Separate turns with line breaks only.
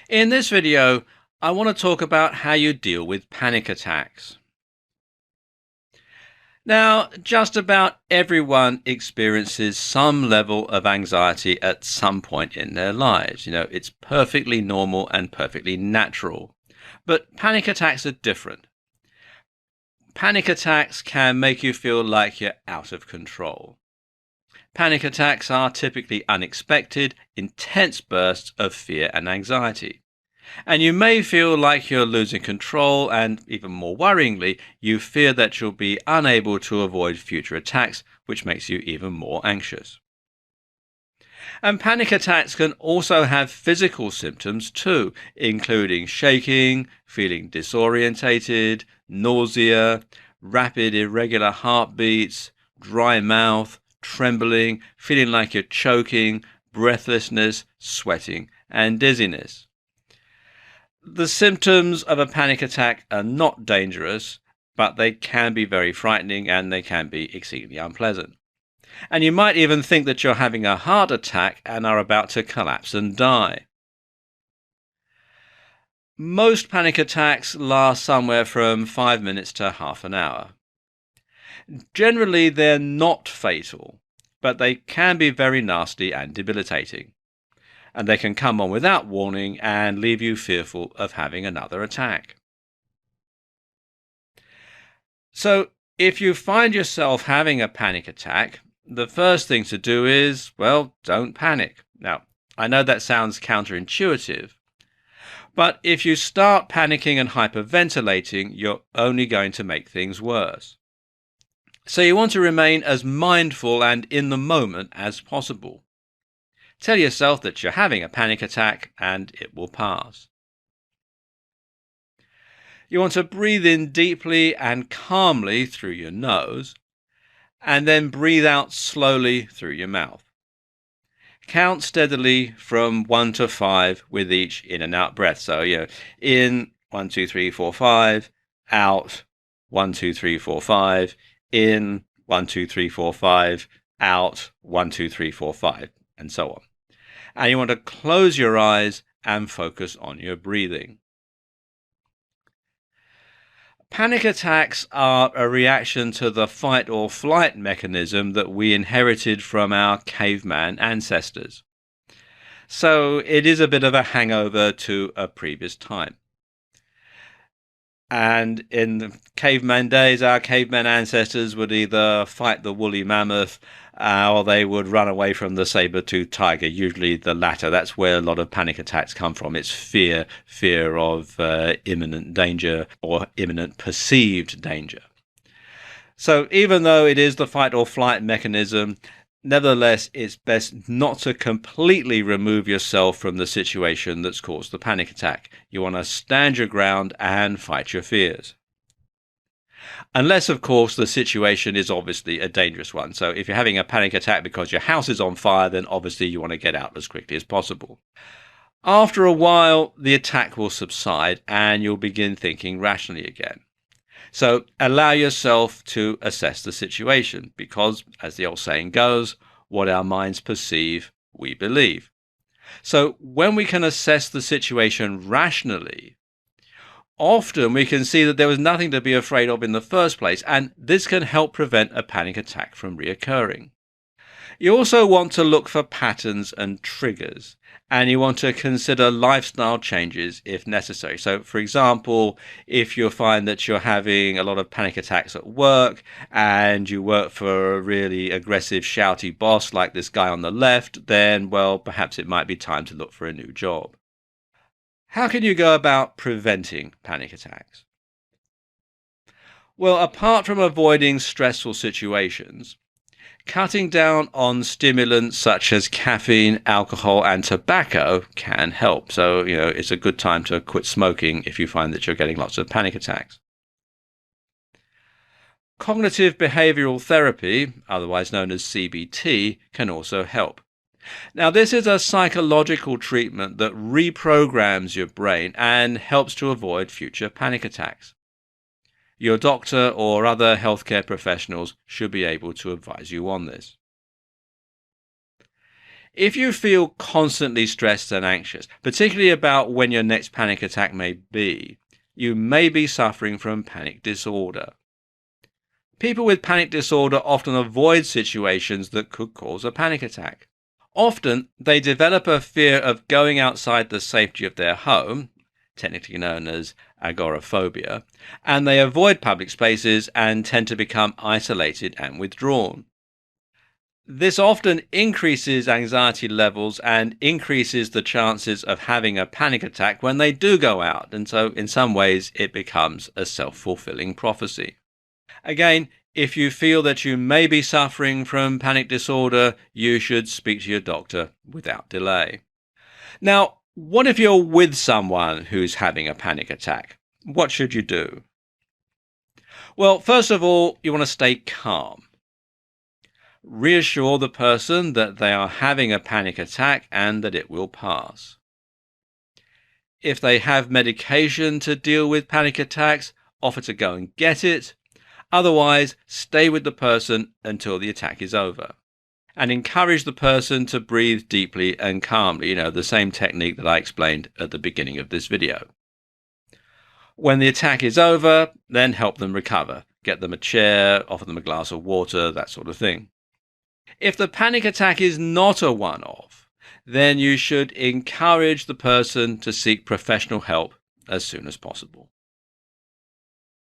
In this video, I want to talk about how you deal with panic attacks. Now, just about everyone experiences some level of anxiety at some point in their lives. It's perfectly normal and perfectly natural. But panic attacks are different. Panic attacks can make you feel like you're out of control. Panic attacks are typically unexpected, intense bursts of fear and anxiety. And you may feel like you're losing control, and even more worryingly, you fear that you'll be unable to avoid future attacks, which makes you even more anxious. And panic attacks can also have physical symptoms too, including shaking, feeling disorientated, nausea, rapid irregular heartbeats, dry mouth, trembling, feeling like you're choking, breathlessness, sweating, and dizziness. The symptoms of a panic attack are not dangerous, but they can be very frightening and they can be exceedingly unpleasant. And you might even think that you're having a heart attack and are about to collapse and die. Most panic attacks last somewhere from 5 minutes to half an hour. Generally, they're not fatal, but they can be very nasty and debilitating. And they can come on without warning and leave you fearful of having another attack. So, if you find yourself having a panic attack, the first thing to do is, well, don't panic. Now, I know that sounds counterintuitive, but if you start panicking and hyperventilating, you're only going to make things worse. So you want to remain as mindful and in the moment as possible. Tell yourself that you're having a panic attack and it will pass. You want to breathe in deeply and calmly through your nose, and then breathe out slowly through your mouth. Count steadily from 1 to 5 with each in and out breath. So, in 1, 2, 3, 4, 5, out 1, 2, 3, 4, 5, in 1, 2, 3, 4, 5, out 1, 2, 3, 4, 5, and so on. And you want to close your eyes and focus on your breathing. Panic attacks are a reaction to the fight or flight mechanism that we inherited from our caveman ancestors. So it is a bit of a hangover to a previous time. And in the caveman days, our caveman ancestors would either fight the woolly mammoth or they would run away from the saber-toothed tiger, usually the latter. That's where a lot of panic attacks come from. It's fear of imminent danger or imminent perceived danger. So even though it is the fight or flight mechanism, nevertheless, it's best not to completely remove yourself from the situation that's caused the panic attack. You want to stand your ground and fight your fears. Unless, of course, the situation is obviously a dangerous one. So if you're having a panic attack because your house is on fire, then obviously you want to get out as quickly as possible. After a while, the attack will subside and you'll begin thinking rationally again. So allow yourself to assess the situation because, as the old saying goes, what our minds perceive, we believe. So when we can assess the situation rationally, often we can see that there was nothing to be afraid of in the first place, and this can help prevent a panic attack from reoccurring. You also want to look for patterns and triggers, and you want to consider lifestyle changes if necessary. So, for example, if you find that you're having a lot of panic attacks at work and you work for a really aggressive, shouty boss like this guy on the left, then, well, perhaps it might be time to look for a new job. How can you go about preventing panic attacks? Well, apart from avoiding stressful situations, cutting down on stimulants such as caffeine, alcohol, and tobacco can help. So, it's a good time to quit smoking if you find that you're getting lots of panic attacks. Cognitive behavioral therapy, otherwise known as CBT, can also help. Now, this is a psychological treatment that reprograms your brain and helps to avoid future panic attacks. Your doctor or other healthcare professionals should be able to advise you on this. If you feel constantly stressed and anxious, particularly about when your next panic attack may be, you may be suffering from panic disorder. People with panic disorder often avoid situations that could cause a panic attack. Often, they develop a fear of going outside the safety of their home, technically known as agoraphobia, and they avoid public spaces and tend to become isolated and withdrawn. This often increases anxiety levels and increases the chances of having a panic attack when they do go out, and so in some ways it becomes a self-fulfilling prophecy. Again, if you feel that you may be suffering from panic disorder, you should speak to your doctor without delay. Now, what if you're with someone who's having a panic attack? What should you do? Well, first of all, you want to stay calm. Reassure the person that they are having a panic attack and that it will pass. If they have medication to deal with panic attacks, offer to go and get it. Otherwise, stay with the person until the attack is over. And encourage the person to breathe deeply and calmly, the same technique that I explained at the beginning of this video. When the attack is over, then help them recover. Get them a chair, offer them a glass of water, that sort of thing. If the panic attack is not a one-off, then you should encourage the person to seek professional help as soon as possible.